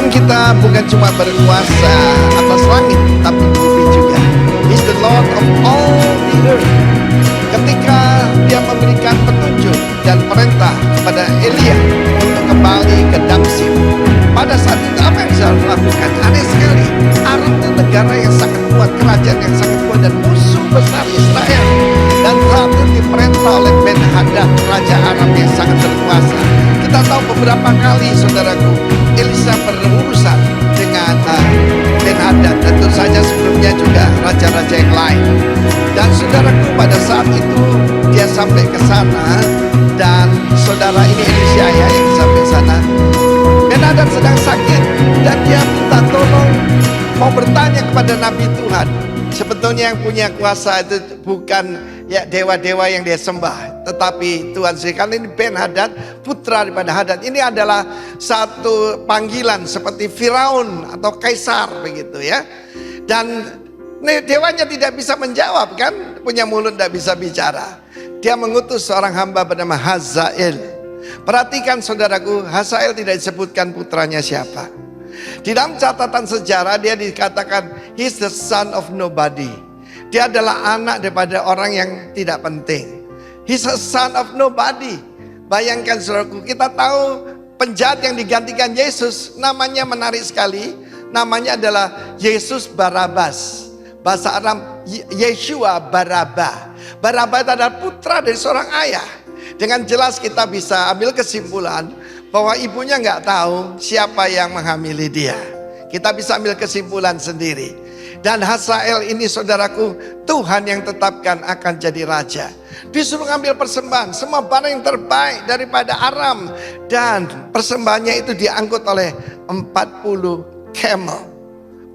Kita bukan cuma berkuasa atas langit, tapi bumi juga. He's the Lord of all the earth. Ketika dia memberikan petunjuk dan perintah kepada Elia untuk kembali ke Damsyik, pada saat itu apa yang bisa dilakukan? Aneh sekali. Aram itu negara yang sangat kuat, kerajaan yang sangat kuat, dan musuh besar Israel. Dan saat itu diperintah oleh Ben-Hadad, raja Aram yang sangat berkuasa. Kita tahu beberapa kali, saudaraku, Elisa berurusan dengan Ben-Hadad, dan tentu saja sebelumnya juga raja-raja yang lain. Dan saudaraku, pada saat itu dia sampai ke sana, dan saudara ini Elisha yang sampai sana. Ben-Hadad sedang sakit, dan dia minta tolong, mau bertanya kepada Nabi Tuhan. Sebetulnya yang punya kuasa itu bukan ya dewa-dewa yang dia sembah, tetapi Tuhan sendiri. Kali ini Ben-Hadad, putra daripada Hadad. Ini adalah satu panggilan seperti Firaun atau Kaisar begitu ya. Dan dewanya tidak bisa menjawab kan, punya mulut tidak bisa bicara. Dia mengutus seorang hamba bernama Hazael. Perhatikan saudaraku, Hazael tidak disebutkan putranya siapa. Di dalam catatan sejarah dia dikatakan he's the son of nobody. Dia adalah anak daripada orang yang tidak penting. He's a son of nobody. Bayangkan saudaraku, kita tahu penjahat yang digantikan Yesus namanya menarik sekali. Namanya adalah Yesus Barabas. Bahasa Arab Yeshua Baraba. Baraba itu adalah putra dari seorang ayah. Dengan jelas kita bisa ambil kesimpulan bahwa ibunya nggak tahu siapa yang menghamili dia. Kita bisa ambil kesimpulan sendiri. Dan Hazael ini saudaraku, Tuhan yang tetapkan akan jadi raja. Disuruh ngambil persembahan, semua barang yang terbaik daripada Aram. Dan persembahannya itu diangkut oleh 40 camel,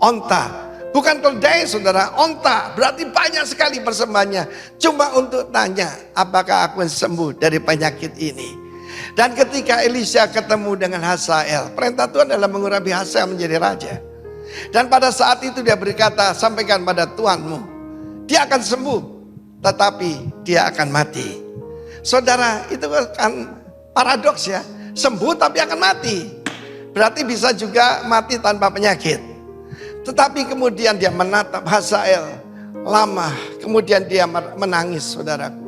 onta. Bukan keledai saudara, onta. Berarti banyak sekali persembahannya. Cuma untuk tanya, apakah aku sembuh dari penyakit ini? Dan ketika Elisha ketemu dengan Hazael, perintah Tuhan adalah mengurapi Hazael menjadi raja. Dan pada saat itu dia berkata, sampaikan pada tuanmu, dia akan sembuh, tetapi dia akan mati. Saudara, itu kan paradoks ya, sembuh tapi akan mati. Berarti bisa juga mati tanpa penyakit. Tetapi kemudian dia menatap Hazael lama, kemudian dia menangis, saudaraku.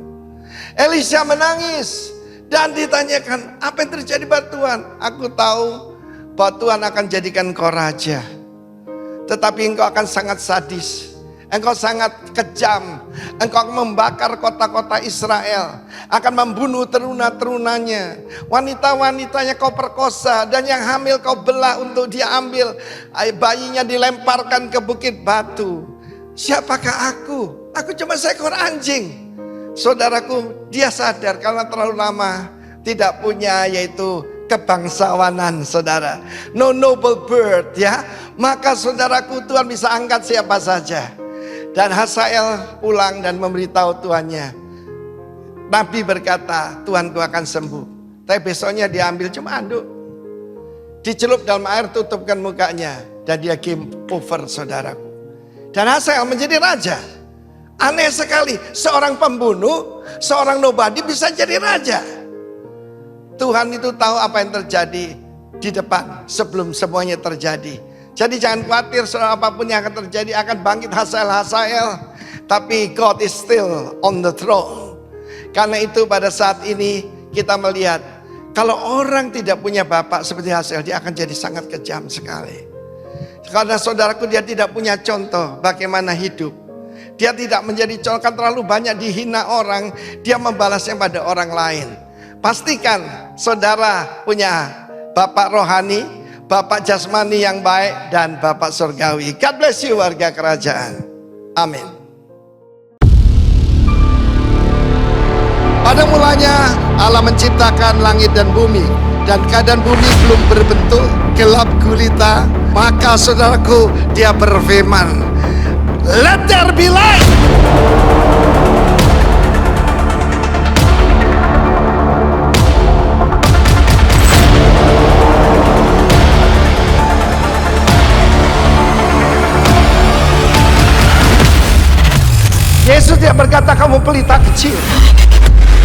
Elisha menangis dan ditanyakan, apa yang terjadi pada Tuhan? Aku tahu bahwa Tuhan akan jadikan engkau raja, tetapi engkau akan sangat sadis, engkau sangat kejam, engkau akan membakar kota-kota Israel, akan membunuh teruna-terunanya, wanita-wanitanya kau perkosa, dan yang hamil kau belah untuk dia ambil, bayinya dilemparkan ke bukit batu. Siapakah aku? Aku cuma seekor anjing. Saudaraku, dia sadar karena terlalu lama tidak punya yaitu kebangsawanan, saudara. No noble birth ya. Maka saudaraku, Tuhan bisa angkat siapa saja. Dan Hazael pulang dan memberitahu tuannya. Nabi berkata, Tuhanku akan sembuh. Tapi besoknya diambil cuma anduk, dicelup dalam air, tutupkan mukanya, dan dia game over, saudaraku. Dan Hazael menjadi raja. Aneh sekali, seorang pembunuh, seorang nobody bisa jadi raja. Tuhan itu tahu apa yang terjadi di depan sebelum semuanya terjadi. Jadi jangan khawatir, saudara, apapun yang akan terjadi akan bangkit Hazael. Tapi God is still on the throne. Karena itu pada saat ini kita melihat, kalau orang tidak punya bapak seperti Hazael, dia akan jadi sangat kejam sekali. Karena saudaraku, dia tidak punya contoh bagaimana hidup. Dia tidak menjadi contoh, kan terlalu banyak dihina orang, dia membalasnya pada orang lain. Pastikan saudara punya bapak rohani, bapak jasmani yang baik, dan bapak surgawi. God bless you warga kerajaan. Amin. Pada mulanya Allah menciptakan langit dan bumi, dan keadaan bumi belum berbentuk, gelap gulita. Maka saudaraku, dia berfirman, let there be light. Yesus tidak berkata kamu pelita kecil.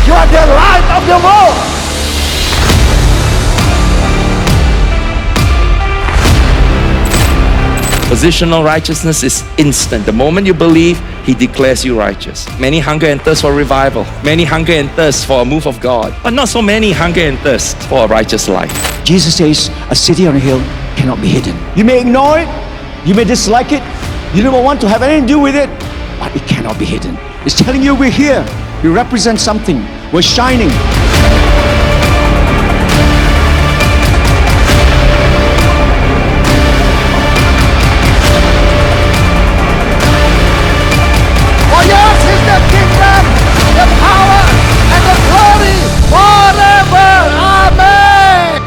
You are the light of the world. Positional righteousness is instant. The moment you believe, He declares you righteous. Many hunger and thirst for revival. Many hunger and thirst for a move of God. But not so many hunger and thirst for a righteous life. Jesus says, a city on a hill cannot be hidden. You may ignore it, you may dislike it, you don't want to have anything to do with it, but it cannot be hidden. It's telling you we're here, we represent something, we're shining. For yours is the kingdom, the power, and the glory forever. Amen.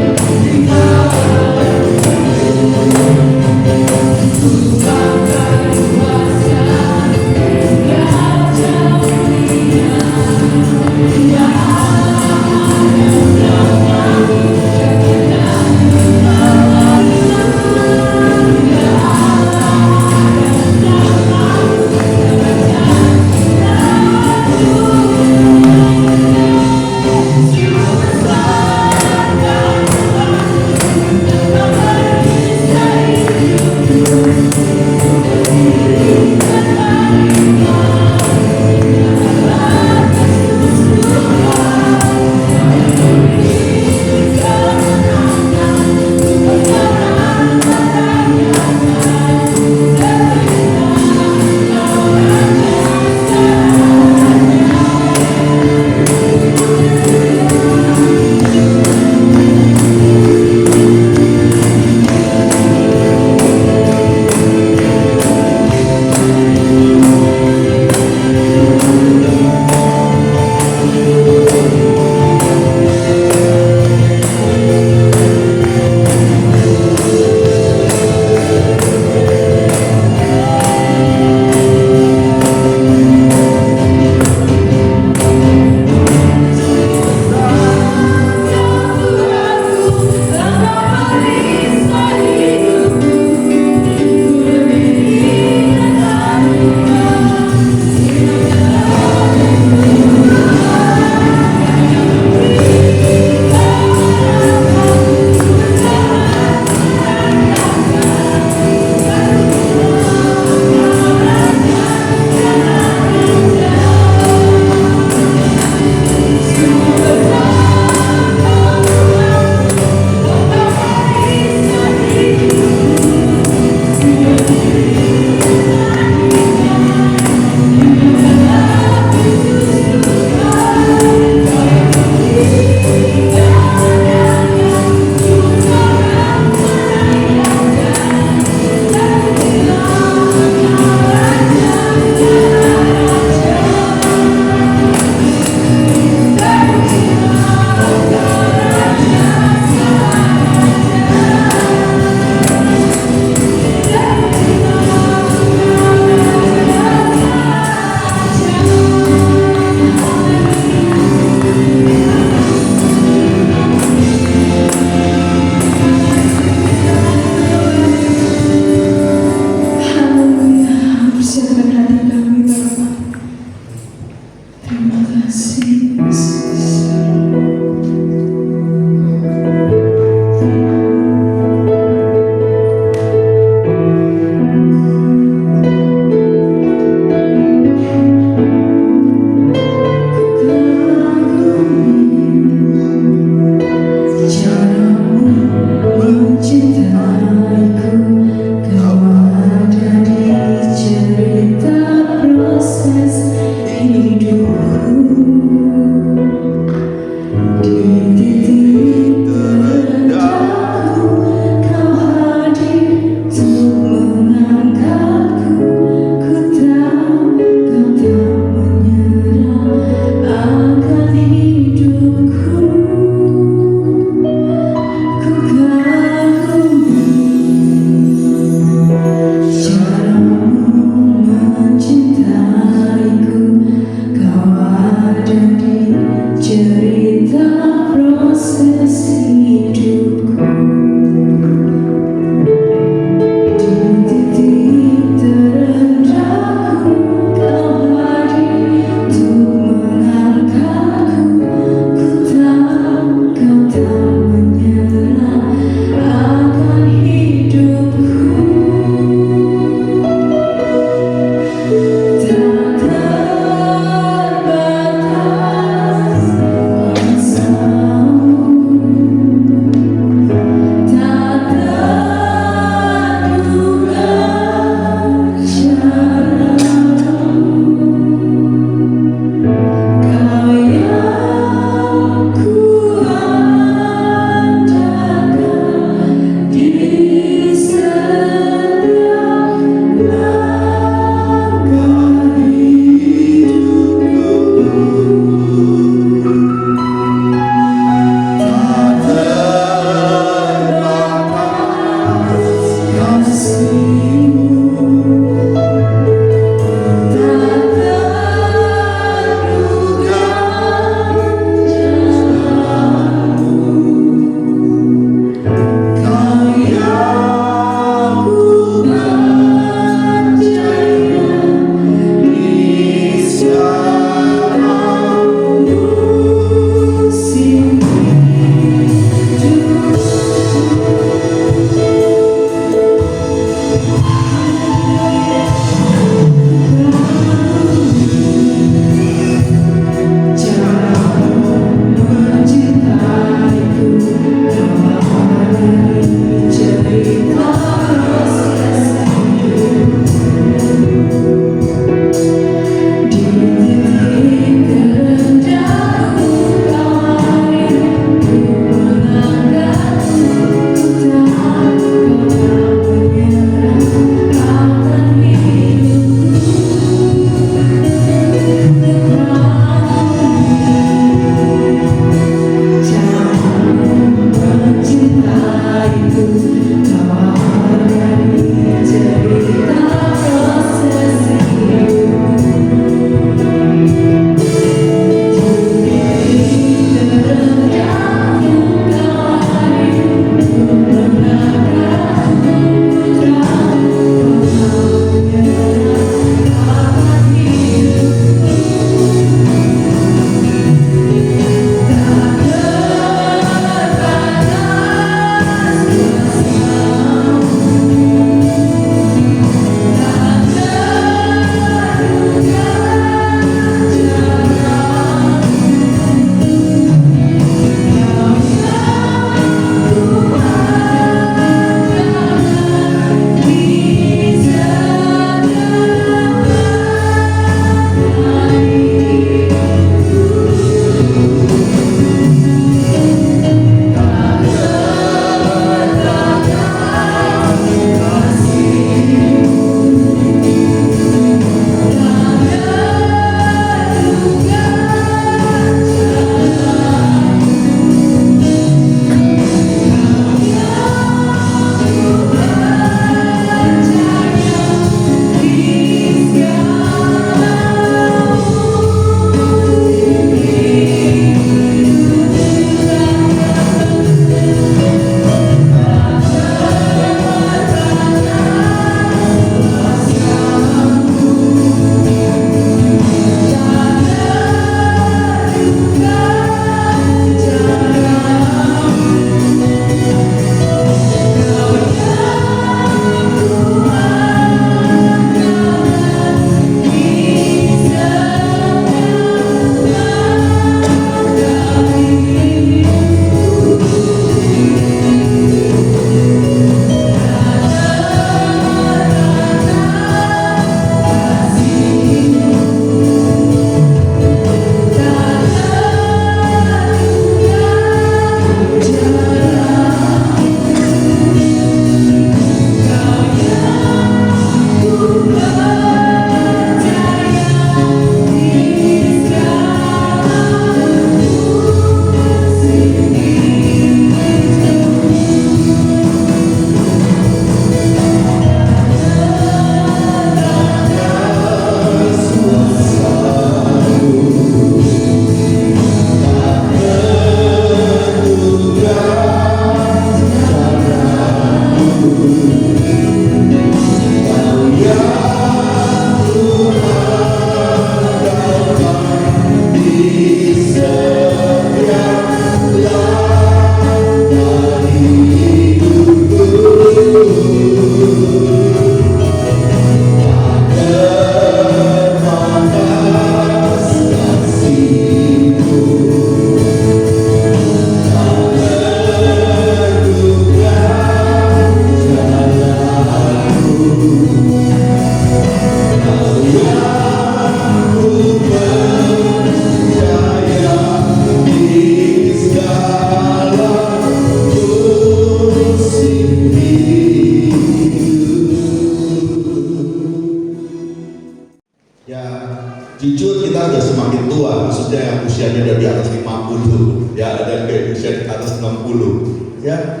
kita sudah semakin tua, maksudnya yang usianya udah di atas 50, ya ada kayak usia di atas 60, ya.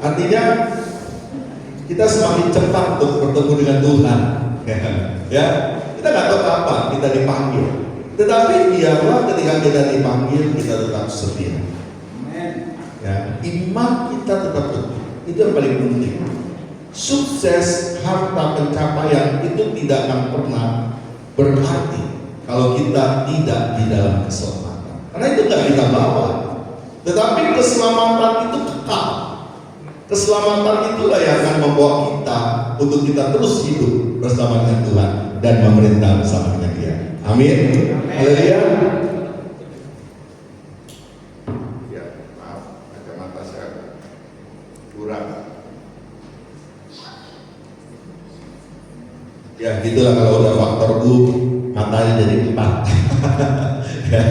Artinya kita semakin cepat untuk bertemu dengan Tuhan, ya. Kita nggak tahu kapan kita dipanggil, tetapi biarlah ketika kita dipanggil kita tetap setia. Ya, iman kita tetap teguh, itu yang paling penting. Sukses, harta, pencapaian itu tidak akan pernah berarti kalau kita tidak di dalam keselamatan, karena itu nggak kita bawa. Tetapi keselamatan itu kekal. Keselamatan itulah yang akan membawa kita untuk kita terus hidup bersama dengan Tuhan dan memerintah bersama dengan Dia. Amin. Haleluya. Ya, maaf, kacamata saya kurang. Ya, gitulah kalau udah faktor U, matanya jadi 4. Ya.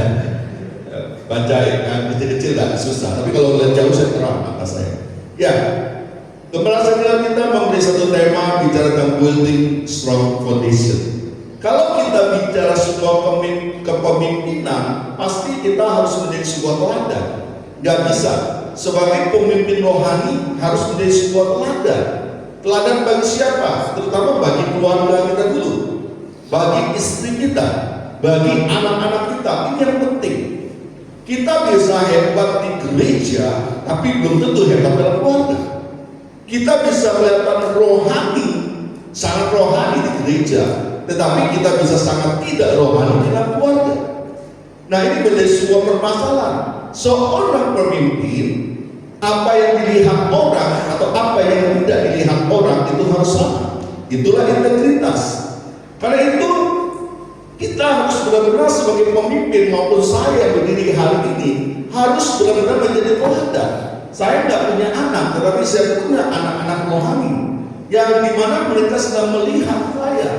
Baca ya, kecil-kecil lah susah, tapi kalau lihat jauh saya terang mata saya. Ya, keberhasilan kita memberi satu tema bicara tentang building strong foundation. Kalau kita bicara sebuah kepemimpinan, pasti kita harus menjadi sebuah teladan. Gak bisa. Sebagai pemimpin rohani harus menjadi sebuah teladan. Teladan bagi siapa? Terutama bagi keluarga kita dulu, bagi istri kita, bagi anak-anak kita. Ini yang penting. Kita bisa hebat di gereja, tapi belum tentu hebat dalam keluarga. Kita bisa kelihatan rohani, sangat rohani di gereja, tetapi kita bisa sangat tidak rohani di dalam keluarga. Nah, ini menjadi sebuah permasalahan. Seorang pemimpin, apa yang dilihat orang atau apa yang tidak dilihat orang itu harus sama. Itulah integritas. Karena itu kita harus benar-benar sebagai pemimpin maupun saya berdiri hari ini harus benar-benar menjadi teladan. Saya tidak punya anak, tetapi saya punya anak-anak rohani yang dimana mereka sedang melihat saya,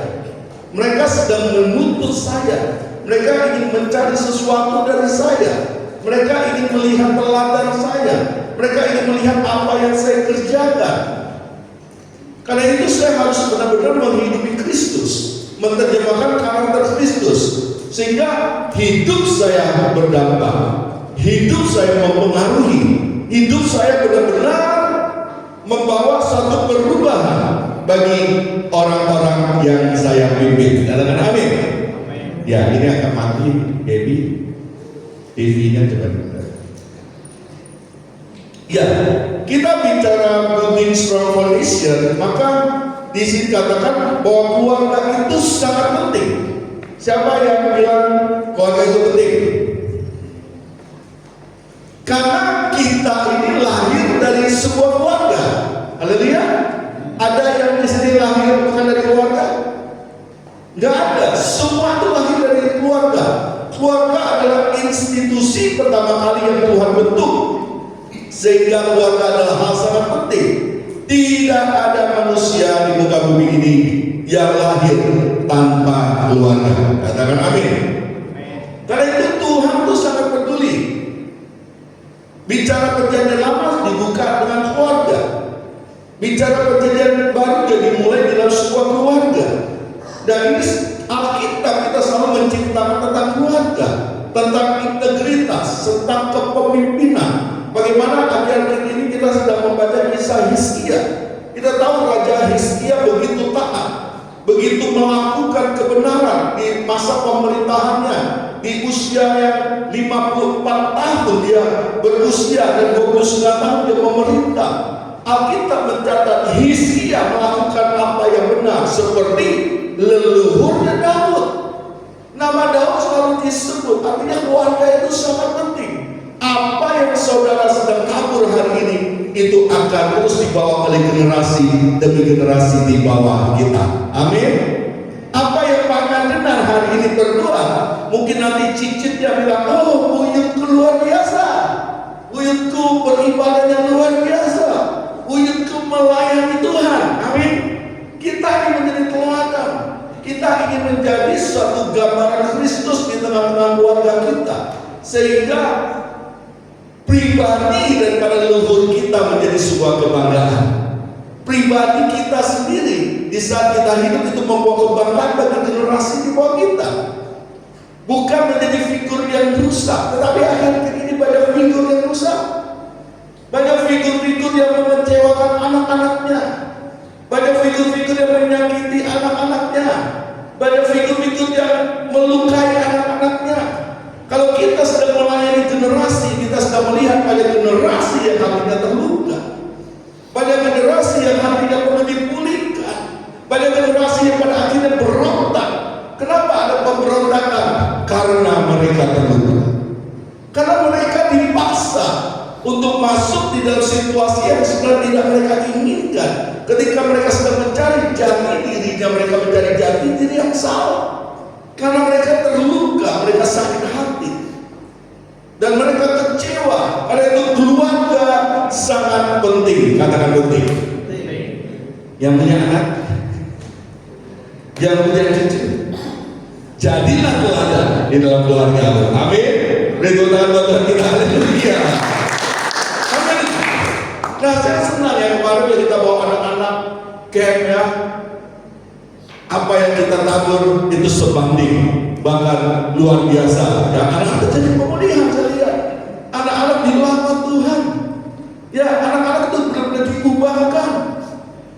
mereka sedang menuntut saya, mereka ingin mencari sesuatu dari saya, mereka ingin melihat teladan saya, mereka ingin melihat apa yang saya kerjakan. Karena itu saya harus benar-benar menghidupi Kristus, menerjemahkan karakter Kristus, sehingga hidup saya berdampak, hidup saya mempengaruhi, hidup saya benar-benar membawa satu perubahan bagi orang-orang yang saya pimpin. Katakan amin. Ya, ini akan mati, baby. TV-nya coba. Ya, kita bicara building strong foundation, maka di sini katakan bahwa keluarga itu sangat penting. Siapa yang bilang keluarga itu penting? Karena kita ini lahir dari sebuah keluarga. Haleluya. Ada yang di sini lahir bukan dari keluarga? Enggak ada. Semua itu lahir dari keluarga. Keluarga adalah institusi pertama kali yang Tuhan bentuk. Sehingga keluarga adalah hal sangat penting. Tidak ada manusia di muka bumi ini yang lahir tanpa keluarga. Katakan amin. Karena itu Tuhan tuh sangat peduli. Bicara perjanjian lama dibuka dengan keluarga. Bicara perjanjian baru jadi mulai dalam sebuah keluarga. Dan ini Alkitab kita selalu menceritakan tentang keluarga, tentang integritas, tentang kepemimpinan. Bagaimana akhir-akhir ini kita sedang membaca kisah Hizkia. Kita tahu Raja Hizkia begitu taat, begitu melakukan kebenaran di masa pemerintahannya. Di usia yang 54 tahun dia berusia dan 29 tahun dia memerintah. Alkitab mencatat Hizkia melakukan apa yang benar seperti leluhurnya Daud. Nama Daud selalu disebut, artinya keluarga itu sangat penting. Apa yang saudara sedang kabur hari ini itu akan terus dibawa oleh generasi demi generasi di bawah kita. Amin. Apa yang akan benar hari ini berdua, mungkin nanti cicitnya bilang, oh buyutku luar biasa, buyutku beribadahnya luar biasa, buyutku melayani Tuhan. Amin. Kita ingin menjadi teladan. Kita ingin menjadi suatu gambaran Kristus di tengah-tengah keluarga kita, sehingga pribadi daripada leluhur kita menjadi sebuah kebanggaan. Pribadi kita sendiri di saat kita hidup itu membawa kebanggaan bagi generasi di bawah kita. bukan menjadi figur yang rusak, tetapi akhir-akhir ini banyak figur yang rusak. Banyak figur-figur yang mengecewakan anak-anaknya. Banyak figur-figur yang menyakiti anak-anaknya. Banyak figur-figur yang melukai anak-anaknya. Kalau kita sedang melayani generasi, kita sedang melihat banyak generasi yang hatinya terluka. Banyak generasi yang hatinya perlu dipulihkan. Banyak generasi yang pada akhirnya berontak. Kenapa ada pemberontakan? Karena mereka terluka. Karena mereka dipaksa untuk masuk di dalam situasi yang sebenarnya tidak mereka inginkan. Ketika mereka sedang mencari jati dirinya, mereka mencari jati diri yang salah. Karena mereka terluka, mereka sakit hati, dan mereka kecewa. Karena itu keluarga sangat penting. Katakan penting. Yang punya anak, yang punya cucu, jadilah teladan di dalam keluarga. Amin. Beri tepuk tangan buat Tuhan kita. Haleluya. Amin. Nah, saya senang ya kemarin kita bawa anak-anak camp ya. Apa yang kita tabur itu sebanding, bahkan luar biasa. Ya, anak-anak jadi pemulihan saya lihat. Anak-anak dilawat Tuhan. Ya, anak-anak itu benar-benar diubahkan.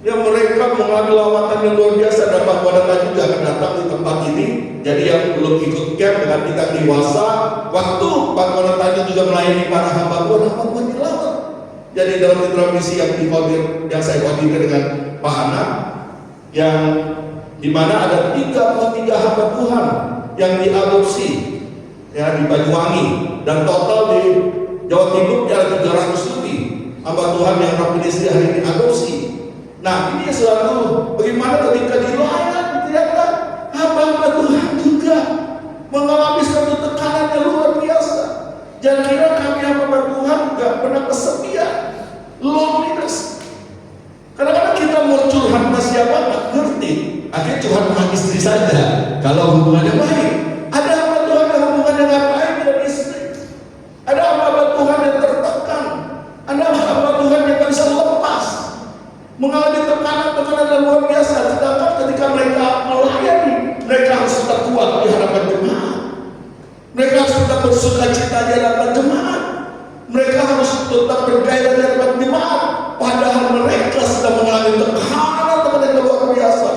Ya, mereka mengalami lawatan yang luar biasa. Dan Pak Wadata juga akan datang di tempat ini. Jadi yang belum ikut camp dengan kita dewasa, waktu Pak Wadata juga melayani para hamba Tuhan dilawat. Jadi dalam mitra misi yang saya koordinir dengan Pak Anak, yang di mana ada 33 hamba Tuhan yang diadopsi ya di Banyuwangi, dan total di Jawa Timur ada 300 lebih hamba Tuhan yang terpilih hari ini adopsi. Nah, ini suatu bagaimana ketika dilayani ternyata hamba Tuhan juga mengalami suatu tekanan yang luar biasa. Jangan kira kami hamba Tuhan nggak pernah kesepian, loneliness. Kadang-kadang kita mau curhat ke siapa nggak ngerti. Akhirnya curhat sama istri saja. Kalau hubungannya baik, ada hamba Tuhan yang hubungannya nggak baik dengan istri. Ada hamba Tuhan yang tertekan. Ada hamba Tuhan yang nggak bisa lepas, mengalami tekanan-tekanan yang luar biasa. Sedangkan ketika mereka melayani, mereka harus tetap kuat di hadapan jemaat. Mereka harus tetap bersuka cita di hadapan jemaat. Mereka harus tetap bergairah di hadapan jemaat. Padahal mereka sedang mengalami tekanan yang luar biasa.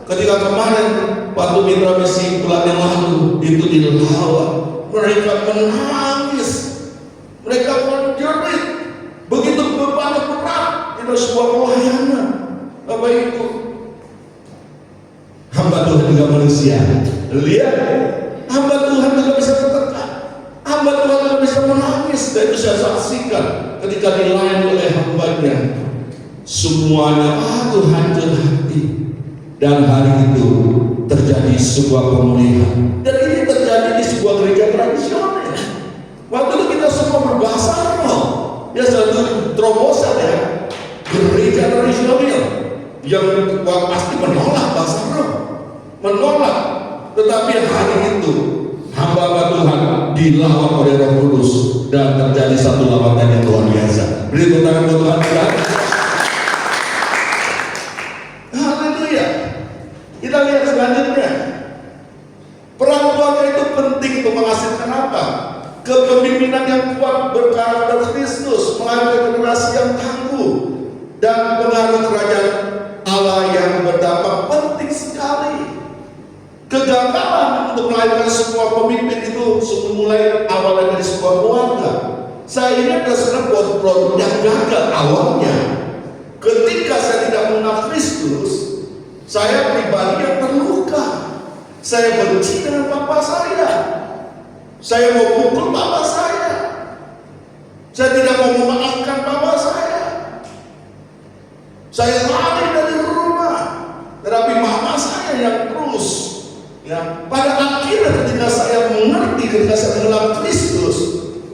Ketika kemarin waktu mitra misi bulan yang lalu itu dilawat, mereka menangis, mereka menjerit, begitu beban berat. Itu sebuah pelayanan. Bapak Ibu, hamba Tuhan juga manusia. Lihat, hamba Tuhan juga bisa tertekan, hamba Tuhan juga bisa menangis. Dan itu saya saksikan ketika dilayani oleh hambanya. Semuanya hancur hati. Dan hari itu terjadi sebuah pemulihan. Dan ini terjadi di sebuah gereja tradisional. Waktu itu kita semua berbahasa roh. Ya, satu terobosan ya, gereja tradisional yang pasti menolak bahasa roh, menolak. Tetapi hari itu hamba Tuhan dilawat oleh Roh Kudus dan terjadi satu lawatan yang luar biasa. Beri tepuk tangan buat Tuhan. Kita lihat selanjutnya, peran keluarga itu penting untuk menghasilkan apa? Kepemimpinan yang kuat berkarakter Kristus, melalui generasi yang tangguh, dan pengaruh kerajaan Allah yang berdampak penting sekali. Kegagalan untuk melahirkan sebuah pemimpin itu mulai awalnya dari sebuah keluarga. Saya ini adalah sebenarnya produk yang gagal awalnya. Ketika saya tidak mengenal Kristus, saya pribadi yang terluka. Saya benci dengan papa saya. Saya mau pukul papa saya. Saya tidak mau memaafkan papa saya. Saya lari dari rumah. Tetapi mama saya yang terus. Ya, pada akhirnya ketika saya mengerti, ketika saya mengenal Kristus,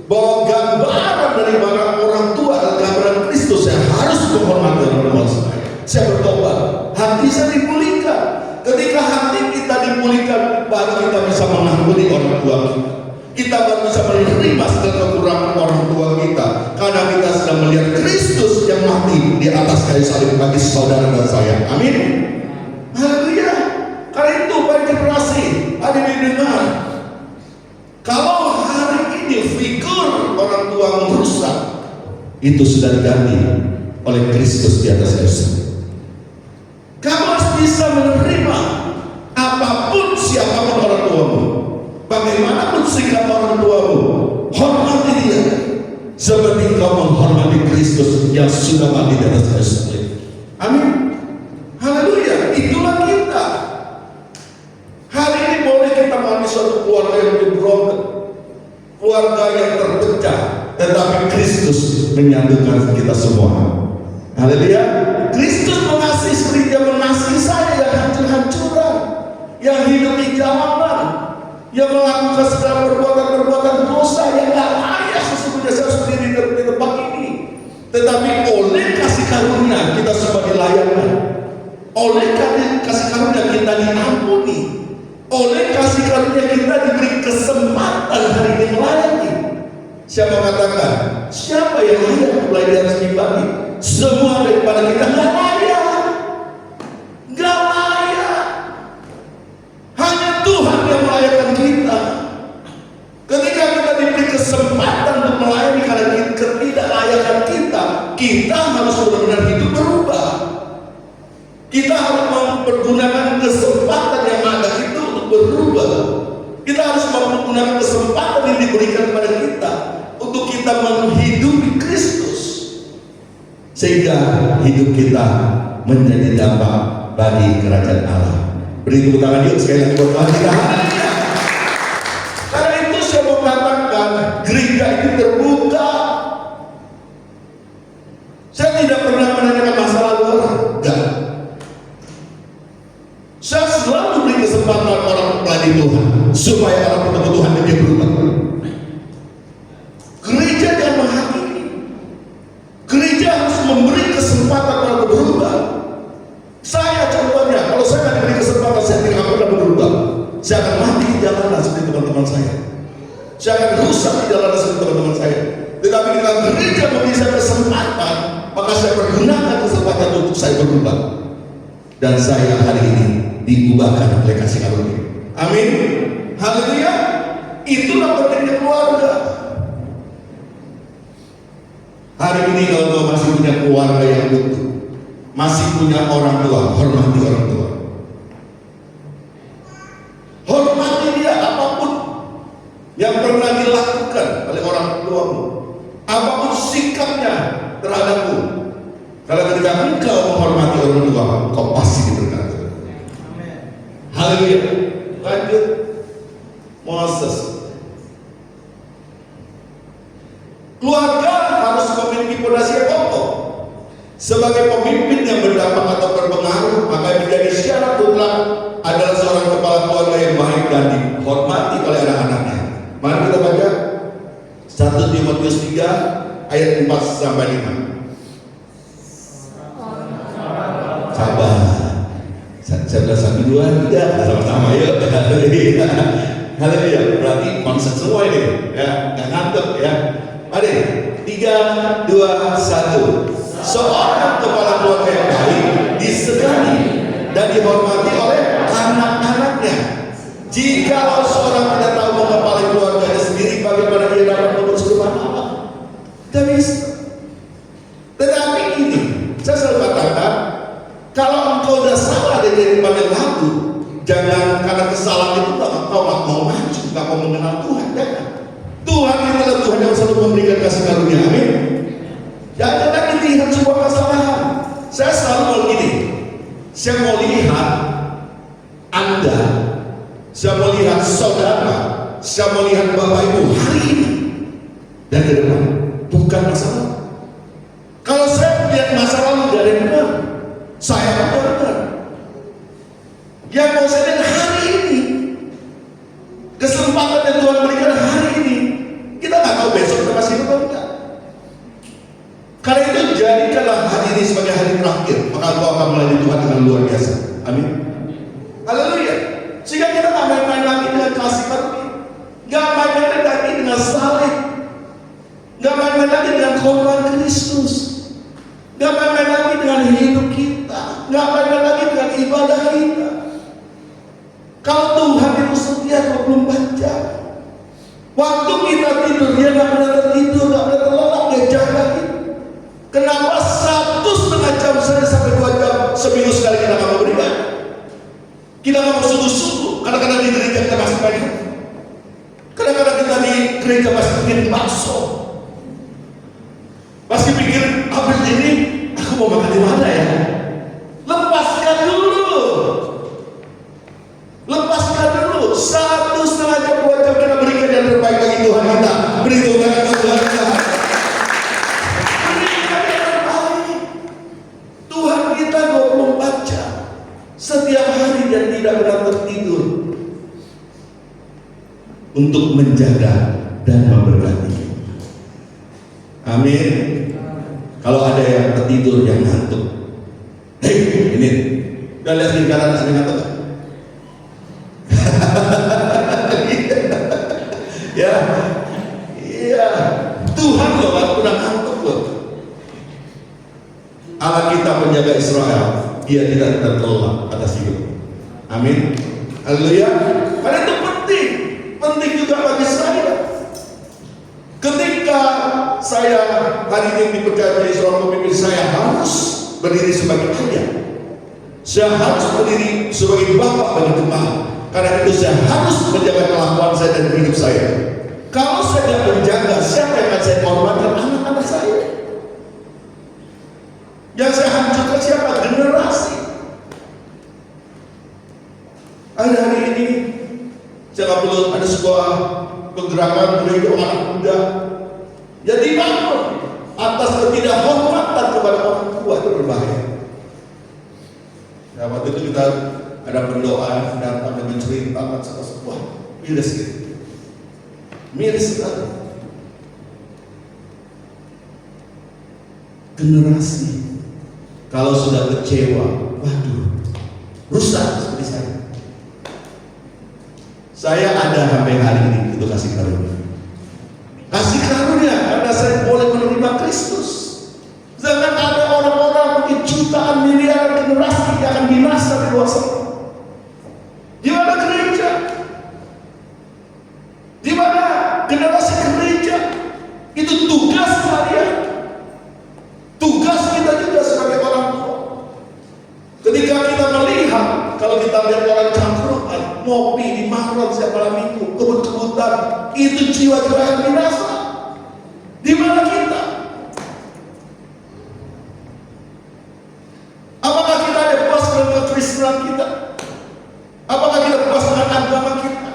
bahwa gambaran dari orang tua adalah gambaran Kristus, saya harus menghormati orang tua saya. Saya bertobat, hati saya dipulihkan. Ketika hati kita dipulihkan, baru kita bisa mengampuni orang tua kita. Kita baru bisa menerima segala kekurangan orang tua kita, karena kita sedang melihat Kristus yang mati di atas kayu salib bagi saudara dan saya. Amin. Haleluya. Karena itu, baik generasi, ada didengar. Kalau hari ini figur orang tua merusak, itu sudah diganti oleh Kristus di atas kayu salib. Kamu harus bisa menerima apapun siapapun orang tuamu, bagaimanapun sikap orang tuamu, hormati dia seperti kau menghormati Kristus yang sudah mati di atas kayu salib. Amin. Haleluya. Itulah kita. Hari ini boleh kita mengalami suatu keluarga yang broken, keluarga yang terpecah, tetapi Kristus menyatukan kita semua. Haleluya. Kristus mengasihi seperti Dia mengasihi saya yang hancur-hancuran, yang hidup di jalanan, yang melakukan segala perbuatan-perbuatan dosa yang gak layak sesungguhnya saya harus berdiri di tempat ini. Tetapi oleh kasih karunia kita semua dilayani, oleh kasih karunia kita diampuni, oleh kasih karunia kita diberi kesempatan hari ini melayani. Siapa katakan siapa yang layak mulai di atas pribadi? Semua daripada kita nggak layak, nggak layak. Hanya Tuhan yang melayakkan kita. Ketika kita diberi kesempatan untuk melayani karena ketidaklayakan kita harus benar-benar hidup berubah. Kita harus mempergunakan kesempatan yang ada itu untuk berubah. Kita harus menggunakan kesempatan yang diberikan kepada kita untuk kita menghidupi Kristus, sehingga hidup kita menjadi dampak bagi kerajaan Allah. Beri tepuk tangan yuk sekali lagi buat kita. Karena itu saya mau katakan gereja itu terbuka. Saya tidak pernah menanyakan masa lalu orang, enggak. Saya selalu beri kesempatan orang melayani Tuhan supaya orang bertemu Tuhan dan dia berubah. Gereja jangan menghakimi. Gereja harus memberi kesempatan orang berubah. Saya contohnya, kalau saya tidak diberi kesempatan, saya tidak akan pernah berubah. Saya akan mati di jalanan seperti teman-teman saya. Saya akan rusak di jalanan seperti teman-teman saya. Tetapi ketika gereja memberi saya kesempatan, maka saya pergunakan kesempatan untuk saya berubah. Dan saya hari ini diubahkan oleh kasih karunia. Amin. Haleluya. Itulah pentingnya keluarga. Hari ini kalau kau masih punya keluarga yang utuh, masih punya orang tua, hormati orang tua. Hormati dia apapun yang pernah dilakukan oleh orang tuamu, apapun sikapnya terhadapmu. Kalau ketika engkau menghormati orang tua, kau pasti diberkati. Haleluya. Lanjut. Moses. Keluarga harus memiliki fondasi yang kokoh. Sebagai pemimpin yang berdampak atau berpengaruh, maka menjadi syarat mutlak adalah seorang kepala keluarga yang baik dan dihormati oleh anak-anaknya. Mari kita baca 1 Timotius 3 ayat 4 sampai 5. Sabar. Saya bilang 1, 2, 3 sama-sama yuk. Haleluya. Berarti konsep semua ini ya, nggak ngantuk ya. Mari 3, 2, 1. Seorang kepala keluarga yang baik disegani dan dihormati oleh anak-anaknya. Jikalau seorang tidak tahu mengepalai keluarganya sendiri, bagaimana dia dapat mengurus rumah Allah? Tidak bisa. Tetapi ini saya selalu katakan, kalau engkau sudah salah dari yang lalu, jangan karena kesalahan itu engkau nggak mau maju, nggak mau mengenal Tuhan. Jangan. Tuhan adalah Tuhan yang selalu memberikan kasih karunia. Amin. Jangan lagi lihat sebuah kesalahan. Saya selalu mau gini. Saya mau lihat Anda, saya mau lihat saudara, saya mau lihat Bapak Ibu hari ini dan ke depan, bukan masa lalu. Kalau saya melihat masa lalu dari benar, saya benar. Yang mau saya lihat hari ini, kesempatan yang Tuhan berikan hari ini, kita nggak tahu besok kita masih hidup atau enggak. Karena itu jadikanlah hari ini sebagai hari terakhir, maka engkau akan melayani Tuhan dengan luar biasa. Amin. Haleluya. Sehingga kita nggak main-main lagi dengan kasih karunia, nggak main-main lagi dengan salib, nggak main-main lagi dengan korban Kristus, nggak main-main lagi dengan hidup kita, nggak main-main lagi dengan ibadah kita. Kalau Tuhan itu setia 24 jam, Waktu kita tidur, dia nggak pernah tertidur, nggak pernah terlelap, dia jaga kita. Kenapa 1,5 jam saja sampai 2 jam seminggu sekali kita nggak mau beribadah? Kita nggak mau sungguh-sungguh. Kadang-kadang di gereja kita masih main. Kadang-kadang kita di gereja masih bikin bakso. Masih pikir, habis ini aku mau makan di mana ya? Lepaskan dulu. Lepaskan dulu. 1,5 jam, 2 jam kita berikan yang terbaik bagi Tuhan kita. Beri Tuhan Tuhan kita. Berikan yang terbaik. Tuhan kita 24 jam. Setiap hari dan tidak pernah tertidur. Untuk menjaga dan memberkati. Amin. Kalau ada yang tertidur, yang ngantuk, hei ini, udah lihat di kanan ada ngantuk? Ya, iya. Tuhan loh, gak pernah ngantuk loh. Allah kita menjaga Israel, dia tidak terkelelap atas hidup. Amin. Haleluya. Karena itu penting juga bagi saya. Ketika saya hari ini dipercaya menjadi seorang pemimpin, saya harus berdiri sebagai ayah. Saya harus berdiri sebagai bapak bagi jemaat. Karena itu saya harus menjaga kelakuan saya dan hidup saya. Kalau saya tidak menjaga, siapa yang akan saya korbankan? Anak-anak saya. Yang saya hancurkan siapa? Generasi. Hari ini saya nggak perlu ada sebuah pergerakan gereja anak muda. Jadi bangun atas ketidakhormatan kepada orang tua, itu berbahaya. Ya, waktu itu kita ada pendoa datang dan menceritakan sebuah miris gitu. Miris sekali. Generasi kalau sudah kecewa, waduh, rusak seperti saya. Saya ada sampai hari ini itu kasih karunia. Kasih karunia karena saya boleh menerima Kristus. Jangan ada orang-orang mungkin jutaan miliaran generasi yang akan binasa di luar sana. Di mana gereja? Di mana generasi gereja? Itu tugas kalian. Tugas kita juga sebagai orang tua. Ketika kita melihat, kalau kita lihat orang cangkruan, ngopi di malam setiap malam minggu, kebut-kebutan, itu jiwa-jiwa yang binasa. Di mana kita? Apakah kita ada puas dengan kekristenan kita? Apakah kita puas dengan agama kita?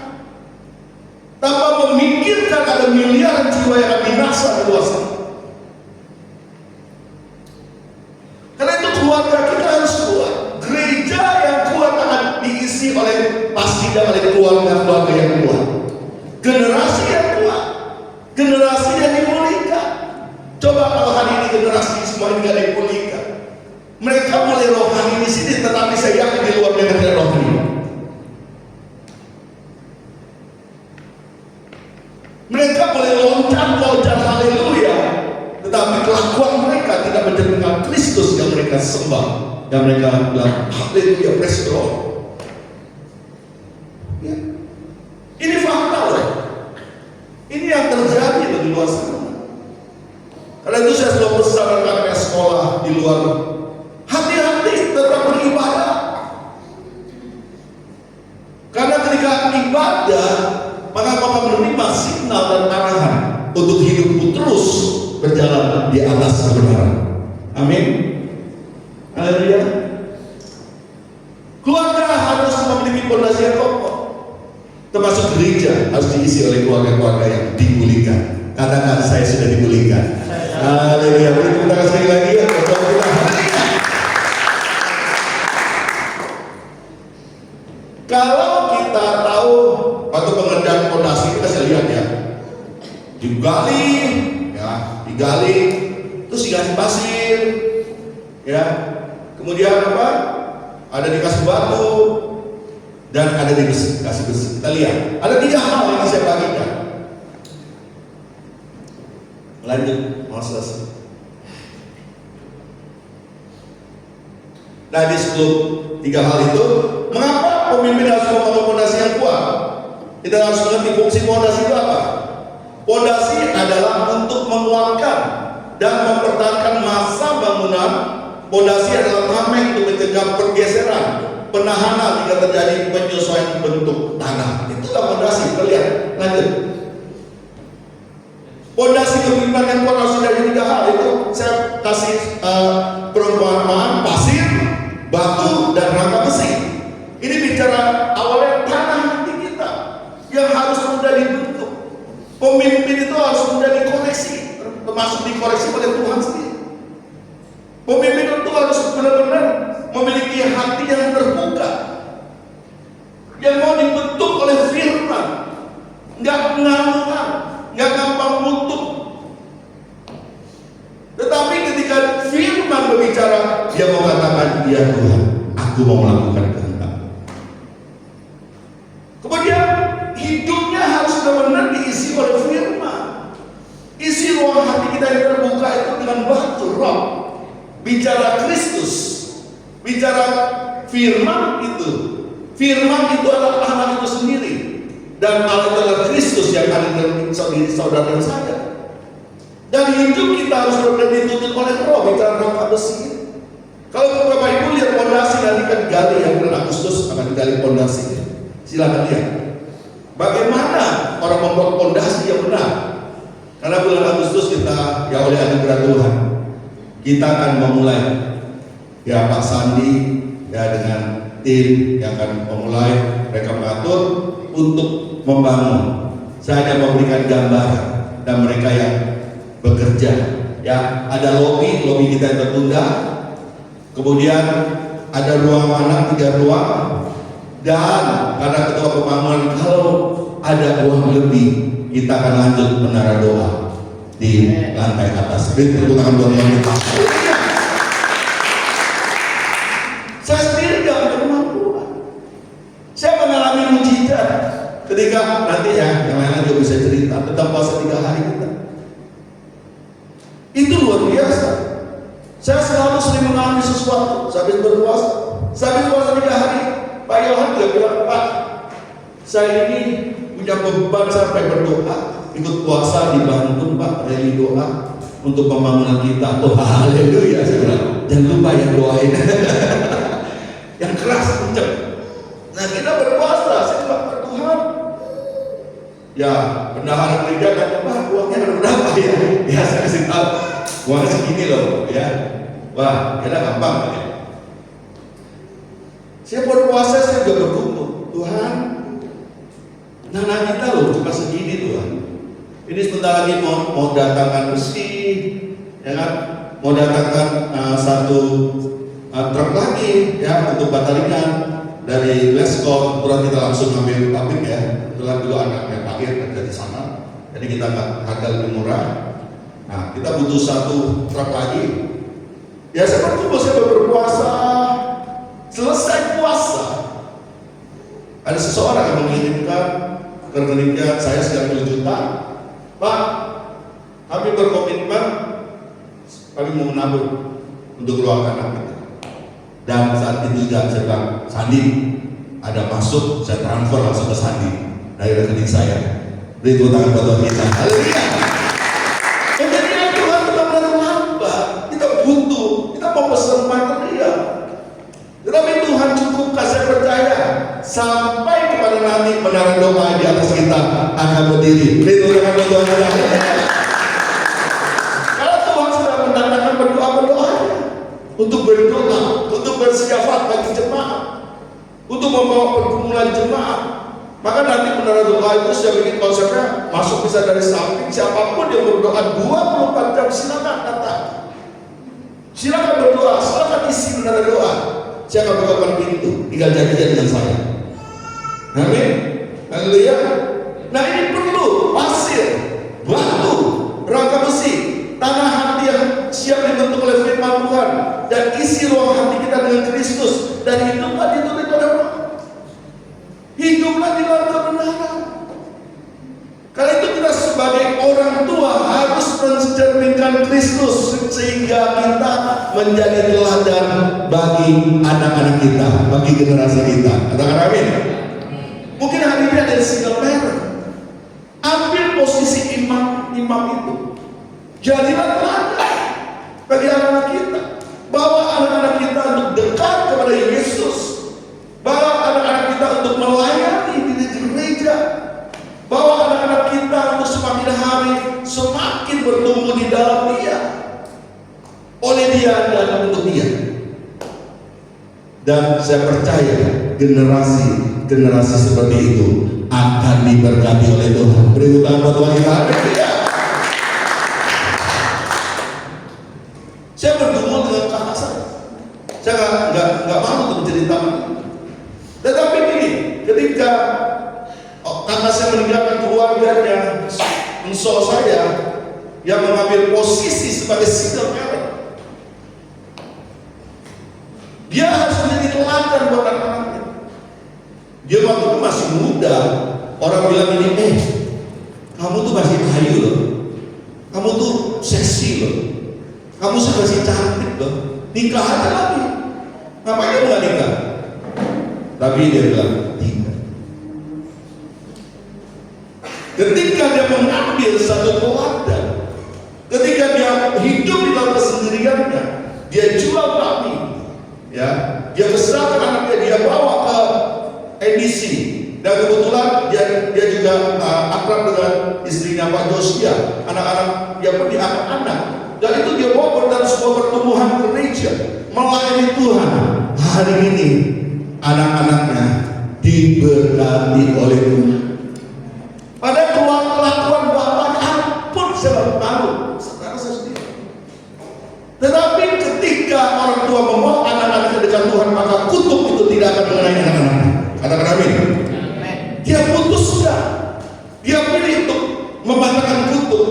Tanpa memikirkan ada miliaran jiwa yang binasa di luar sana. Karena itu keluarga kita harus kuat. Gereja yang kuat akan diisi oleh pastinya oleh keluarga-keluarga yang kuat. Generasi yang kuat. Generasi yang dimulihkan. Coba kalau hari ini generasi semua ini tidak dimulihkan. Mereka mulai rohani di sini, tetapi saya yakin di luar mereka tidak rohani. Mereka boleh loncat haleluya, tetapi kelakuan mereka tidak mencerminkan Kristus yang mereka sembah, yang mereka bilang haleluya, praise the Lord. Ya. Ini fakta loh. Ini yang terjadi di luar sana. Karena itu saya selalu pesan anak-anak sekolah di luar, hati-hati tetap beribadah. Karena ketika ibadah, maka kau akan menerima signal dan arahan untuk hidupmu terus berjalan di atas kebenaran. Amin. Haleluya. Keluarga harus memiliki fondasi yang kokoh. Termasuk gereja harus diisi oleh keluarga-keluarga yang dimulihkan. Katakan, saya sudah dimulihkan. Haleluya. Beri tepuk tangan sekali lagi ya. Kalau kita tahu waktu pengerjaan fondasi, kita bisa lihat ya, digali, terus dikasih pasir, ya, kemudian apa? Ada dikasih batu dan ada dikasih besi. Kita lihat, ada 3 hal yang saya bagikan. Lanjut, selesai. Nah, di 3 hal itu, mengapa pemimpin harus membangun fondasi yang kuat? Kita harus mengerti fungsi fondasi itu apa. Pondasi adalah untuk menguatkan dan mempertahankan masa bangunan. Pondasi adalah tameng untuk mencegah pergeseran, penahanan jika terjadi penyesuaian bentuk tanah. Itulah pondasi. Kita lihat, lanjut. Pondasi kepemimpinan yang kuat harus dari 3 hal. Itu saya kasih perumpamaan pasir, batu, dan rangka besi. Ini bicara awalnya tanah hati kita yang harus mudah dibentuk. Pemimpin itu harus mudah dikoreksi, termasuk dikoreksi oleh Tuhan sendiri. Pemimpin itu harus benar-benar memiliki hati yang terbuka, yang mau dibentuk oleh firman, nggak ngangguran, nggak gampang nutup. Tetapi ketika firman berbicara, dia mau katakan, ya Tuhan, aku mau melakukan kehendak. Kemudian hidupnya harus benar-benar diisi oleh firman. Isi ruang hati kita yang terbuka itu dengan batu roh. Bicara Kristus, bicara firman itu. Firman itu adalah Allah itu sendiri, dan Allah adalah Kristus yang ada dalam diri saudara dan saya. Dan hidup kita harus benar-benar dituntut oleh roh. Bicara rangka besi. Kalau Bapak Ibu lihat pondasi, nanti kan gali yang bulan Agustus akan gali pondasi. Silakan lihat bagaimana orang membuat pondasi yang benar. Karena bulan Agustus kita, ya oleh anugerah Tuhan, kita akan memulai, ya Pak Sandi ya dengan tim yang akan memulai, mereka mengatur untuk membangun. Saya hanya memberikan gambaran, dan mereka yang bekerja, ya ada lobi kita yang tertunda, kemudian ada ruang anak 3 ruang, dan karena ketua pembangunan kalau ada uang lebih, kita akan lanjut menara doa di lantai atas. Beri tepuk tangan buat Tuhan kita. Saya sendiri gak ada kemampuan. Saya mengalami mujizat ketika nanti ya yang lain juga bisa cerita tentang puasa 3 hari kita. Itu luar biasa. Saya selalu sering mengalami sesuatu. Habis berpuasa, habis puasa 3 hari, Pak Yohan dia bilang, Pak, saya ini punya beban sampai berdoa, ikut puasa di Bandung Pak, rally doa untuk pembangunan kita. Oh haleluya, saya bilang, jangan lupa yang doain. Yang keras kenceng. Nah kita berpuasa, saya bilang, Tuhan, ya bendahara gereja kata, Pak uangnya ada berapa ya? Ya saya kasih tahu, uangnya segini loh, ya. Wah, kira gampang ya. Saya berpuasa, saya juga bergumul, Tuhan, nana kita loh cuma segini Tuhan. Ini sebentar lagi mau datangkan besi, ya kan? Mau datangkan satu truk lagi, ya untuk batalingan dari Leskon. Kebetulan kita langsung ambil pabrik ya. Kebetulan dulu anaknya Pakir kerja di sana, jadi kita nggak harga lebih murah. Nah kita butuh 1 truk lagi. Ya saya berkumpul, saya berpuasa. Selesai puasa, ada seseorang yang mengirimkan ke rekeningnya saya 90 juta. Pak, kami berkomitmen, kami mau menabung untuk ruang anak kita. Dan saat itu juga saya bilang, Sandi, ada masuk, saya transfer langsung ke Sandi dari rekening saya. Beri tepuk tangan buat kita. Haleluya. Kemudian Tuhan benar-benar hamba, kita butuh, kita mau pesan material. Tetapi Tuhan cukupkan, saya percaya sampai kepada nanti menara doa di atas kita akan berdiri. Beri tangan buat Tuhan kita. Kalau Tuhan sudah mendatangkan berdoa untuk berdoa, untuk bersiafat bagi jemaat, untuk membawa pergumulan jemaat, maka nanti menara doa itu sudah bikin konsepnya masuk bisa dari samping. Siapapun yang berdoa 24 jam silakan datang, silakan berdoa, silakan isi menara doa. Saya akan bukakan pintu, tinggal janjian dengan saya. Amin. Haleluya. Nah ini perlu pasir, batu, rangka besi, tanah hati yang siap dibentuk oleh firman Tuhan, dan isi ruang hati kita dengan Kristus, dan hiduplah dituntut oleh Allah. Hiduplah di dalam kebenaran. Karena itu kita sebagai orang tua harus mencerminkan Kristus sehingga kita menjadi teladan bagi anak-anak kita, bagi generasi kita. Katakan amin. Mungkin hari ini ada single parent. Ambil posisi imam itu. Jadilah teladan bagi anak-anak kita. Bawa anak-anak kita untuk dekat kepada Yesus. Bawa anak-anak kita untuk melayani di gereja. Bawa anak-anak kita untuk semakin hari semakin bertumbuh di dalam Dia, oleh Dia dan untuk Dia. Dan saya percaya generasi seperti itu akan diberkati oleh Tuhan. Beri tepuk tangan buat Tuhan kita. Haleluya. Saya bergumul dengan kakak saya. Saya nggak mau untuk menceritakan. Tetapi ini, ketika kakak saya meninggalkan keluarganya, musuh saya yang mengambil posisi sebagai single parent, dia harus menjadi teladan buat anak-anaknya. Dia waktu itu masih muda. Orang bilang ini, kamu tuh masih ayu loh, kamu tuh seksi loh, kamu masih cantik loh, nikah aja lagi. Ngapain dia nggak nikah? Tapi dia bilang tidak. Ketika dia mengambil satu teladan, ketika dia hidup di dalam kesendiriannya, dia jual kami, ya, dia besarkan anaknya, dia bawa ke NDC, dan kebetulan dia juga akrab dengan istrinya Pak Josia, anak-anak dia pun anak-anak, dan itu dia bawa dalam sebuah pertumbuhan gereja melayani Tuhan. Hari ini anak-anaknya diberkati oleh Tuhan. Pada kelakuan bapaknya, ampun saya malu, sekarang saya sendiri. Tetapi ketika orang tua membawa anak-anaknya dekat Tuhan, maka kutuk itu tidak akan mengenai anak-anaknya. Katakan amin. Dia putuskan, dia pilih untuk mematahkan kutuk,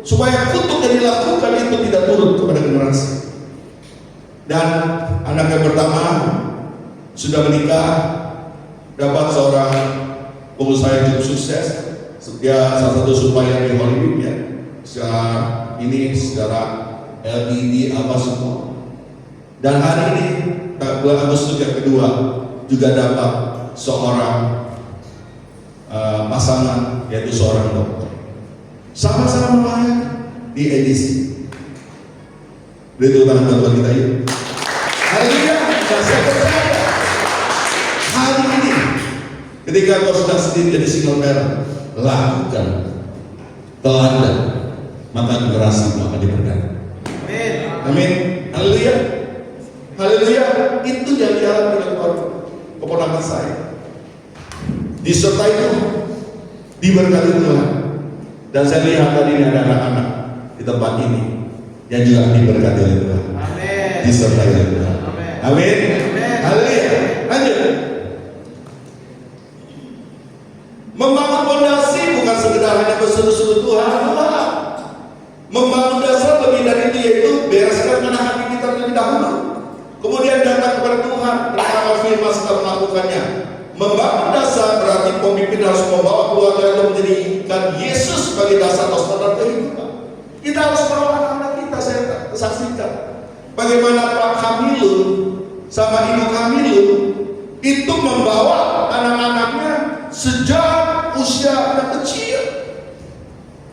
supaya kutuk yang dilakukan itu tidak turun kepada generasi. Dan anak yang pertama sudah menikah, dapat seorang pengusaha yang cukup sukses. Dia salah satu supplier di Hollywood, ya. Secara LED apa semua. Dan hari ini bulan Agustus yang kedua juga dapat seorang pasangan, yaitu seorang dokter. Sama-sama melayani di edisi. Beri tangan buat kita yuk. Haleluya. Dan saya percaya hari ini ketika kau sedang sendiri jadi single parent, lakukan teladan, maka generasi akan diberkati. Amin. Amin. Haleluya. Haleluya. Itu yang dialami oleh keponakan saya. Disertai Tuhan, diberkati Tuhan. Dan saya lihat tadi ini ada anak-anak di tempat ini yang juga diberkati oleh Tuhan. Amin. Disertai oleh Tuhan. Amin. Haleluya. Lanjut. Membangun fondasi bukan sekedar hanya berseru-seru Tuhan. Membangun dasar lebih dari itu, yaitu bereskan dengan hati kita terlebih dahulu. Kemudian datang kepada Tuhan, bersama firman setelah melakukannya. Membangun dasar berarti pemimpin harus membawa keluarga itu menjadikan Yesus sebagai dasar atau standar kehidupan. Kita harus bawa anak-anak kita. Saya saksikan bagaimana Pak Kamilun sama Ibu Kamilun itu membawa anak-anaknya sejak usia yang kecil,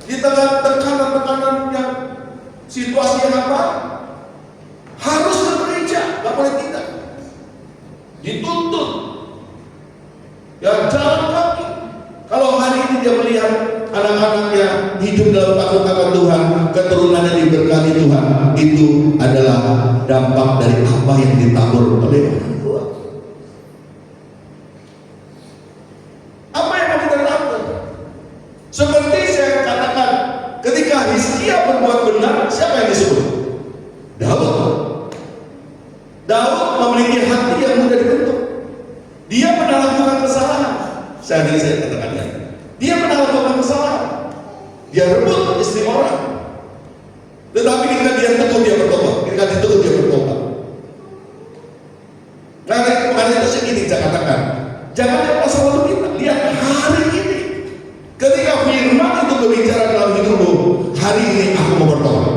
di tengah tekanan-tekanan yang situasi yang apa, harus ke gereja, nggak boleh tidak, dituntut, ya jalan kaki. Kalau hari ini dia melihat anak-anaknya hidup dalam takut akan Tuhan, keturunannya diberkati Tuhan, itu adalah dampak dari apa yang ditabur oleh orang tua. Apa yang mau kita lakukan? Seperti saya katakan, ketika Hizkia berbuat benar, siapa yang disebut? Daud. Daud memiliki hati yang mudah dibentuk. Dia pernah lakukan kesalahan. Saya katakan ya. Dia pernah lakukan kesalahan. Dia rebut istri orang. Tetapi ketika dia teguh, dia bertobat. Ketika diteguh, dia bertobat. Nah, karena itu saya katakan, jangan lihat masa lalu kita, lihat hari ini. Ketika firman itu berbicara dalam hidupmu, hari ini aku mau bertobat.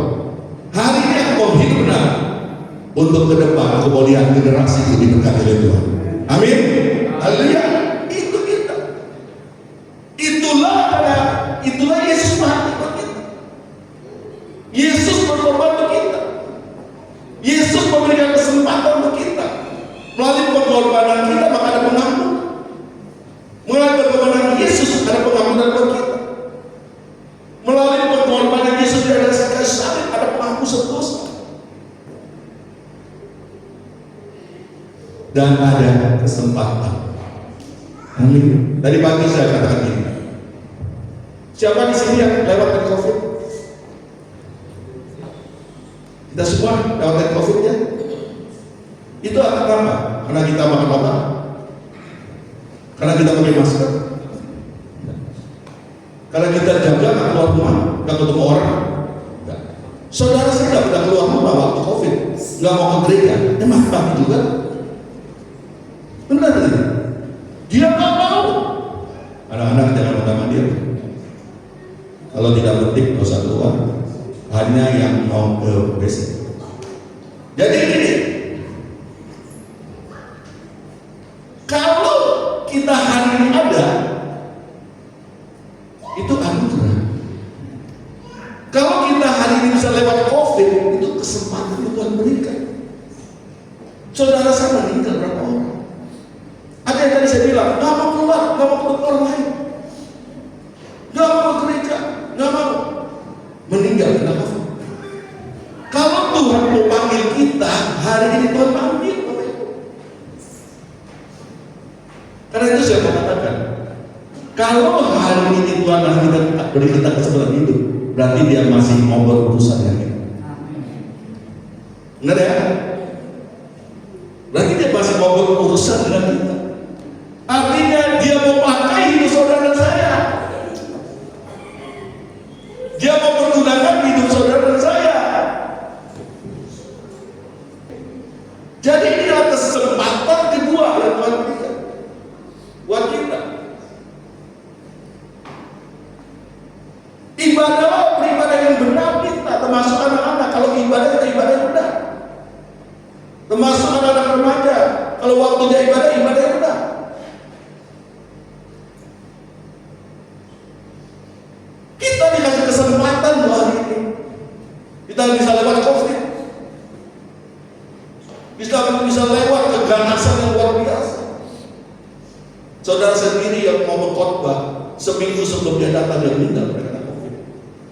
Hari ini aku mau hidup benar. Untuk ke depan aku mau lihat generasi itu diberkati oleh Tuhan. Amin. Haleluya. Itu kita. Itulah Yesus mati. kayu salib ada penghapusan dosa. Dan ada kesempatan. Amin. Tadi pagi saya katakan ini. Siapa di sini yang lewat COVID? Kita semua lewat COVID ya. Itu apa? Karena kita makan apa? Karena kita pakai masker. Karena kita jaga nggak keluar rumah, nggak ketemu orang. Enggak. Saudara saya nggak pernah keluar rumah waktu COVID, nggak mau ke gereja, emang tapi juga. Benar sih. Dia nggak mau. Anak-anak jangan menggambar dia. Kalau tidak penting nggak usah keluar. Hanya yang mau ke WC. Jadi gini, kalau kita hari ini ada, itu anugerah. Kalau kita hari ini bisa lewat COVID, itu kesempatan yang Tuhan berikan. Saudara saya meninggal berapa orang? Ada yang tadi saya bilang, nggak mau keluar, nggak mau ketemu orang lain, nggak mau ke gereja, nggak mau, meninggal karena COVID. Kalau Tuhan mau panggil kita, hari ini Tuhan panggil. Karena itu saya mengatakan, kalau hari ini Tuhan beri kita kesempatan hidup, berarti Dia masih mau berurusan dengan kita. Benar ya? Berarti Dia masih mau berurusan dengan kita. Artinya Dia mau pakai hidup saudara dan saya. Dia mau menggunakan hidup saudara dan saya. Jadi ini adalah kesempatan kedua yang Tuhan berikan buat kita. Ibadah yang benar kita, termasuk anak-anak. Kalau ibadah kita ibadah yang benar. Termasuk anak-anak remaja. Kalau waktunya ibadah yang benar. Kita dikasih kesempatan loh hari ini. Kita bisa lewat COVID. Bisa lewat keganasan yang luar biasa. Saudara sendiri yang mau berkhotbah seminggu sebelum dia datang dia meninggal karena COVID.